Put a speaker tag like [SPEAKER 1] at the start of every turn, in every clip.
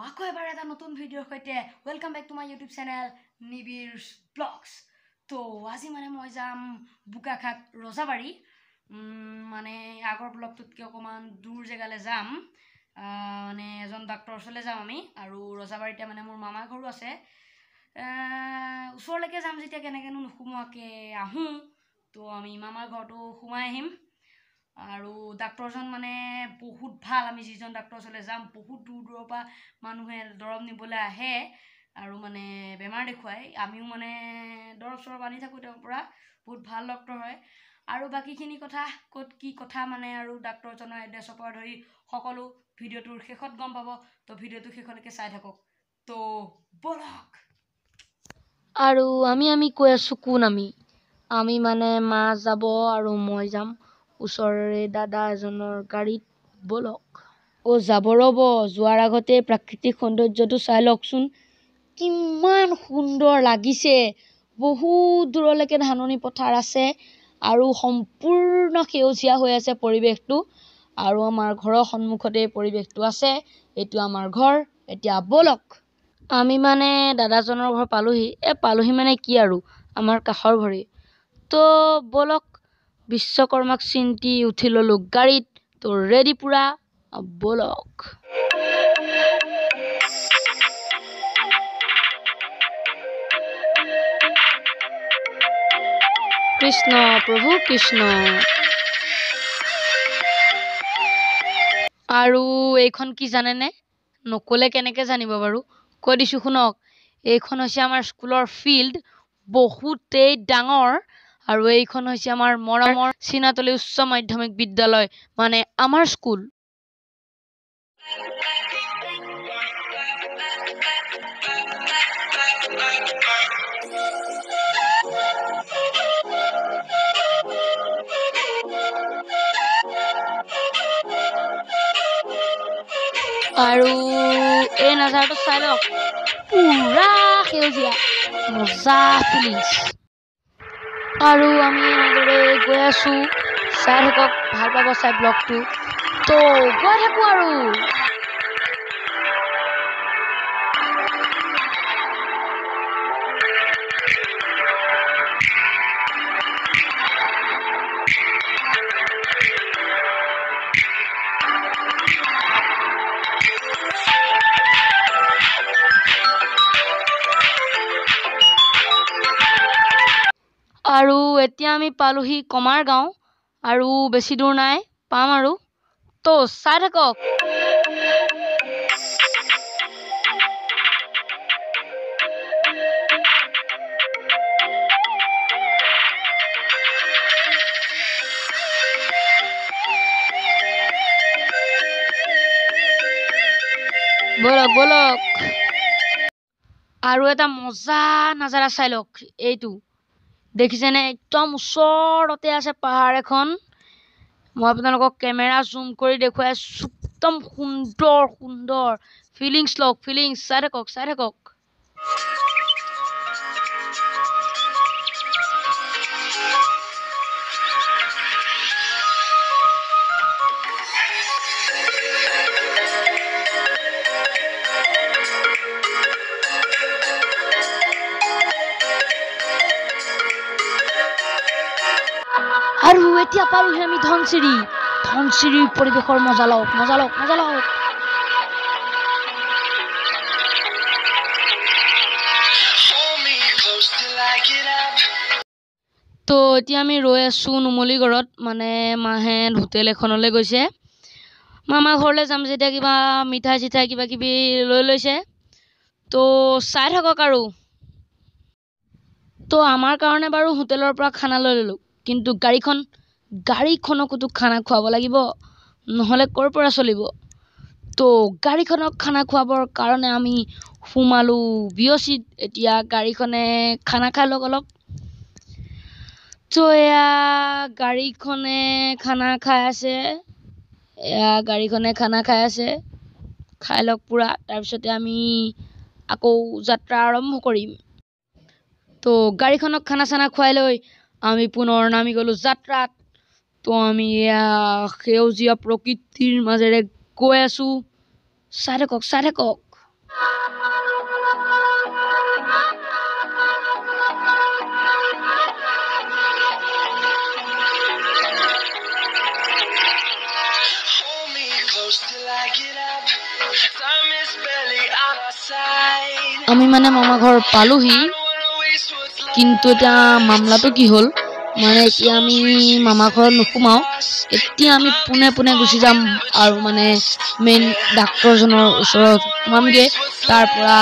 [SPEAKER 1] আকৌ এবাৰ এটা নতুন ভিডিঅ'ৰ সৈতে welcome back to my YouTube channel Nibir's vlogs. তো আজি মানে মই যাম বোকাখাট ৰজাবাৰী। মানে আগৰ ব্লগটোতকৈ অকণমান দূৰ জেগালৈ যাম। মানে এজন ডাক্তৰ ওচৰলৈ যাম আমি, আৰু ৰজাবাৰীতে মানে মোৰ মামাৰ ঘৰো আছে। ওচৰলৈকে যাম যেতিয়া কেনেকৈনো নোসোমোৱাকৈ আহোঁ, তো আমি মামাৰ ঘৰটো সোমাই আহিম। আৰু ডাক্তৰজন মানে বহুত ভাল। আমি যিজন ডাক্তৰ ওচৰলৈ যাম বহুত দূৰ দূৰৰ পৰা মানুহে দৰৱ নিবলৈ আহে আৰু মানে বেমাৰ দেখুৱাই। আমিও মানে দৰৱ চৰৱ আনি থাকোঁ তেওঁৰ পৰা। বহুত ভাল ডক্তৰ হয়। আৰু বাকীখিনি কথা ক'ত কি কথা মানে আৰু ডাক্তৰজনৰ এড্ৰেছৰ পৰা ধৰি সকলো ভিডিঅ'টোৰ শেষত গম পাব। তো ভিডিঅ'টো শেষলৈকে চাই থাকক। তো বলক।
[SPEAKER 2] আৰু আমি কৈ আছোঁ কোন আমি মানে মা যাব আৰু মই যাম ওচৰৰে দাদা এজনৰ গাড়ীত। বলক। যাব ৰ'ব, যোৱাৰ আগতে প্ৰাকৃতিক সৌন্দৰ্যটো চাই লওকচোন, কিমান সুন্দৰ লাগিছে। বহুত দূৰলৈকে ধাননি পথাৰ আছে আৰু সম্পূৰ্ণ সেউজীয়া হৈ আছে পৰিৱেশটো। আৰু আমাৰ ঘৰৰ সন্মুখতে পৰিৱেশটো আছে। এইটো আমাৰ ঘৰ। এতিয়া বলক। আমি মানে দাদাজনৰ ঘৰ পালোহি মানে কি আৰু আমাৰ কাষৰ ঘৰেই। তো বলক, বিশ্বকৰ্মাক চিন্তি উঠি ল'লোঁ গাড়ীত। তো ৰেডি পুৰা, বলক। কৃষ্ণ প্ৰভু কৃষ্ণ। আৰু এইখন কি জানেনে? নক'লে কেনেকৈ জানিব বাৰু, কৈ দিছোঁ শুনক। এইখন হৈছে আমাৰ স্কুলৰ ফিল্ড, বহুতেই ডাঙৰ। আৰু এইখন হৈছে আমাৰ মৰমৰ চীনাতলী উচ্চ মাধ্যমিক বিদ্যালয়, মানে আমাৰ স্কুল। আৰু এই নাজাৰটো চাই লওক, পুৰা সেউজীয়া, মজা ফিলিংছ। আৰু আমি এনেদৰে গৈ আছোঁ, চাই থাকক, ভাল পাব চাই ব্লগটো। তো গৈ থাকোঁ আৰু। আৰু এতিয়া আমি পালোহি কমাৰ গাঁও, আৰু বেছি দূৰ নাই, পাম আৰু। তো চাই থাকক। বলক বলক। আৰু এটা মজা নাজাৰা চাই লওক, এইটো দেখিছেনে? একদম ওচৰতে আছে পাহাৰ এখন। মই আপোনালোকক কেমেৰা জুম কৰি দেখুৱাই আছোঁ। একদম সুন্দৰ সুন্দৰ ফিলিংছ লওক, ফিলিংছ। চাই থাকক চাই থাকক। আৰু এতিয়া পালোহি আমি ধনচিৰিৰ পৰিৱেশৰ মজা লওক, মজা লওক, মজা লওক। তো এতিয়া আমি ৰৈ আছোঁ নুমলীগড়ত, মানে মাহেঁত হোটেল এখনলৈ গৈছে। মামা ঘৰলৈ যাম যেতিয়া কিবা মিঠাই চিঠাই কিবা কিবি লৈ লৈছে। তো চাই থাকক আৰু। তো আমাৰ কাৰণে বাৰু হোটেলৰ পৰা খানা লৈ ল'লোঁ, কিন্তু গাড়ীখনকোতো খানা খুৱাব লাগিব, নহ'লে ক'ৰ পৰা চলিব। তো গাড়ীখনক খানা খুৱাবৰ কাৰণে আমি সোমালোঁ বিঅচিত। এতিয়া গাড়ীখনে খানা খাই লওক অলপ। তো এয়া গাড়ীখনে খানা খাই আছে, খাই লওক পুৰা। তাৰপিছতে আমি আকৌ যাত্ৰা আৰম্ভ কৰিম। তো গাড়ীখনক খানা চানা খুৱাই লৈ আমি পুনৰ নামি গ'লোঁ যাত্ৰাত। তো আমি এয়া সেউজীয়া প্ৰকৃতিৰ মাজেৰে গৈ আছোঁ। চাই থাকক চাই থাকক। আমি মানে মামা ঘৰ পালোহি, কিন্তু এতিয়া মামলাটো কি হ'ল মানে এতিয়া আমি মামা ঘৰত নোসোমাওঁ, এতিয়া আমি পোনে পোনে গুচি যাম আৰু মানে মেইন ডাক্তৰজনৰ ওচৰত সোমামগৈ। তাৰ পৰা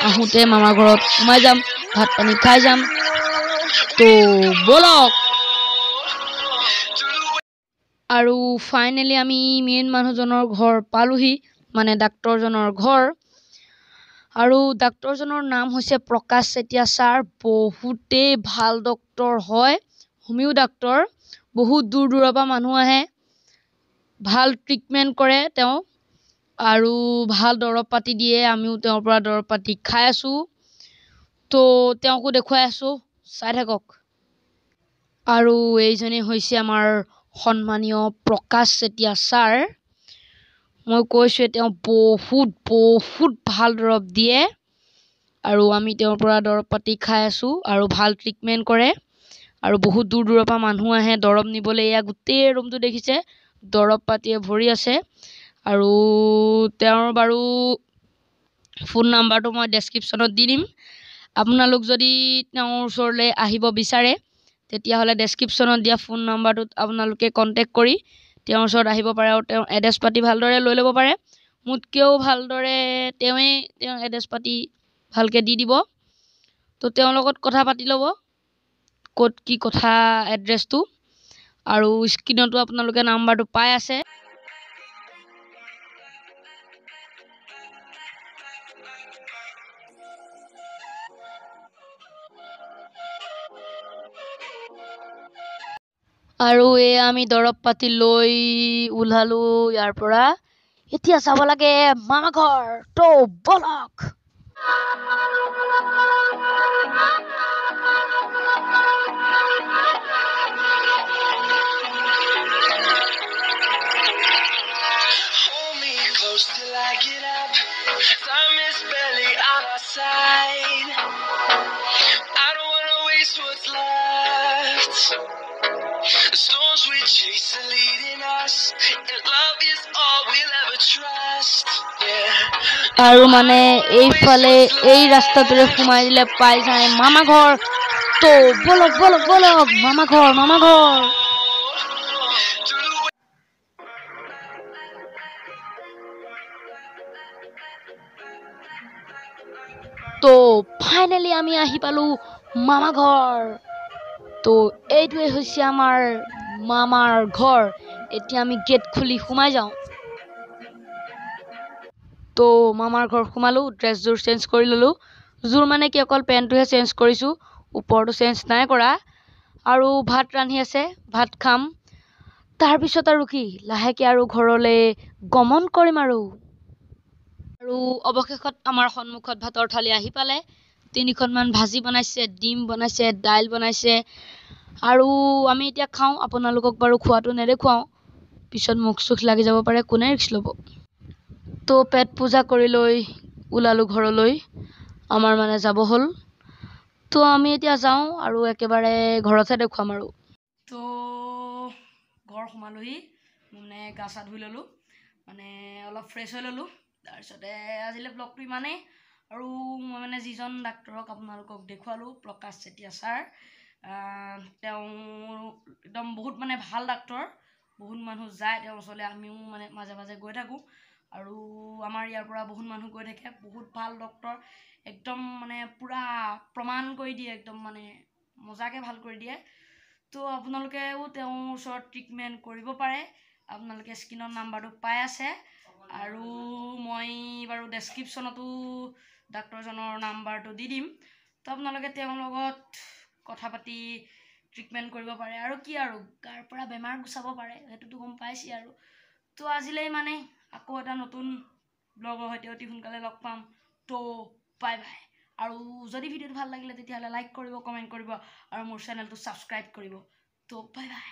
[SPEAKER 2] আহোঁতে মামা ঘৰত সোমাই যাম, ভাত পানী খাই যাম। তো ব'লক। আৰু ফাইনেলি আমি মেইন মানুহজনৰ ঘৰ পালোহি, মানে ডাক্তৰজনৰ ঘৰ। আৰু ডাক্তৰজনৰ নাম হৈছে প্ৰকাশ চেতিয়া ছাৰ। বহুতেই ভাল ডক্তৰ হয়, হোমিও ডাক্তৰ। বহুত দূৰ দূৰৰ পৰা মানুহ আহে, ভাল ট্ৰিটমেণ্ট কৰে তেওঁ আৰু ভাল দৰৱ পাতি দিয়ে। আমিও তেওঁৰ পৰা দৰৱ পাতি খাই আছোঁ, তো তেওঁকো দেখুৱাই আছোঁ, চাই থাকক। আৰু এইজনে হৈছে আমাৰ সন্মানীয় প্ৰকাশ চেতিয়া ছাৰ। মই কৈছোঁ তেওঁ বহুত বহুত ভাল দৰৱ দিয়ে আৰু আমি তেওঁৰ পৰা দৰৱ পাতি খাই আছোঁ আৰু ভাল ট্ৰিটমেণ্ট কৰে। আৰু বহুত দূৰ দূৰৰ পৰা মানুহ আহে দৰৱ নিবলৈ। এয়া গোটেই ৰুমটো দেখিছে দৰৱ পাতিয়ে ভৰি আছে। আৰু তেওঁৰ বাৰু ফোন নাম্বাৰটো মই ডেছক্ৰিপশ্যনত দি দিম। আপোনালোক যদি তেওঁৰ ওচৰলৈ আহিব বিচাৰে তেতিয়াহ'লে ডেছক্ৰিপশ্যনত দিয়া ফোন নাম্বাৰটোত আপোনালোকে কণ্টেক্ট কৰি তেওঁৰ ওচৰত আহিব পাৰে আৰু তেওঁৰ এড্ৰেছ পাতি ভালদৰে লৈ ল'ব পাৰে। মোতকৈও ভালদৰে তেওঁৰ এড্ৰেছ পাতি ভালকৈ দি দিব। তো তেওঁৰ লগত কথা পাতি ল'ব ক'ত কি কথা, এড্ৰেছটো। আৰু স্ক্ৰীণতো আপোনালোকে নাম্বাৰটো পাই আছে। আৰু এয়া আমি দৰৱ পাতি লৈ ওলালো ইয়াৰ পৰা। এতিয়া চাব লাগে মামা ঘৰ, তো ব'লক।
[SPEAKER 3] Till I get up, time is barely on our side. I don't wanna waste what's left. The storms we chase are leading us, and love is all we'll ever trust. Yeah.
[SPEAKER 2] আৰু মানে এইফালে এই ৰাস্তাটোৰে সোমাই দিলে পাই যায় মামা ঘৰ। তো ব'লক ব'লক ব'লক, মামা ঘৰ মামা ঘৰ। তো ফাইনেলি আমি আহি পালোঁ মামা ঘৰ। তো এইটোৱে হৈছে আমাৰ মামাৰ ঘৰ। এতিয়া আমি গেট খুলি সোমাই যাওঁ। তো মামাৰ ঘৰ সোমালোঁ, ড্ৰেছযোৰ চেঞ্জ কৰি ল'লোঁ। জোৰ মানে কি অকল পেণ্টটোহে চেঞ্জ কৰিছোঁ, ওপৰটো চেঞ্জ নাই কৰা। আৰু ভাত ৰান্ধি আছে, ভাত খাম। তাৰপিছত আৰু কি লাহেকৈ আৰু ঘৰলৈ গমন কৰিম। আৰু অৱশেষত আমাৰ সন্মুখত ভাতৰ থালি আহি পালে। 3খনমান ভাজি বনাইছে, ডিম বনাইছে, দাইল বনাইছে। আৰু আমি এতিয়া খাওঁ। আপোনালোকক বাৰু খোৱাটো নেদেখুৱাওঁ, পিছত মুখ চুখ লাগি যাব পাৰে, কোনে ৰিস্ক ল'ব। তো পেট পূজা কৰি লৈ ওলালোঁ ঘৰলৈ। আমাৰ মানে যাব হ'ল, তো আমি এতিয়া যাওঁ আৰু একেবাৰে ঘৰতহে দেখুৱাম। আৰু
[SPEAKER 1] তো ঘৰ সোমালোহি, মানে গা চা ধুই ল'লোঁ, মানে অলপ ফ্ৰেছ হৈ ল'লোঁ। তাৰপিছতে আজিলৈ ব্লগটো ইমানেই। আৰু মই মানে যিজন ডাক্তৰক আপোনালোকক দেখুৱালোঁ, প্ৰকাশ চেতিয়া ছাৰ, তেওঁ একদম বহুত মানে ভাল ডাক্তৰ। বহুত মানুহ যায় তেওঁৰ ওচৰলৈ, আমিও মানে মাজে মাজে গৈ থাকোঁ। আৰু আমাৰ ইয়াৰ পৰা বহুত মানুহ গৈ থাকে। বহুত ভাল ডক্তৰ, একদম মানে পূৰা প্ৰমাণ কৰি দিয়ে, একদম মানে মজাকৈ ভাল কৰি দিয়ে। তো আপোনালোকেও তেওঁৰ ওচৰত ট্ৰিটমেণ্ট কৰিব পাৰে। আপোনালোকে স্ক্ৰীণত নাম্বাৰটো পাই আছে। আৰু মই বাৰু ডেছক্ৰিপশ্যনতো ডাক্তৰজনৰ নাম্বাৰটো দি দিম। তো আপোনালোকে তেওঁৰ লগত কথা পাতি ট্ৰিটমেণ্ট কৰিব পাৰে। আৰু কি আৰু গাৰ পৰা বেমাৰ গুচাব পাৰে, সেইটোতো গম পাইছেই। আৰু তো আজিলৈ ইমানেই। আকৌ এটা নতুন ব্লগৰ সৈতে অতি সোনকালে লগ পাম। তো বাই বাই। আৰু যদি ভিডিঅ'টো ভাল লাগিলে তেতিয়াহ'লে লাইক কৰিব, কমেণ্ট কৰিব আৰু মোৰ চেনেলটো ছাবস্ক্ৰাইব কৰিব। তো বাই বাই।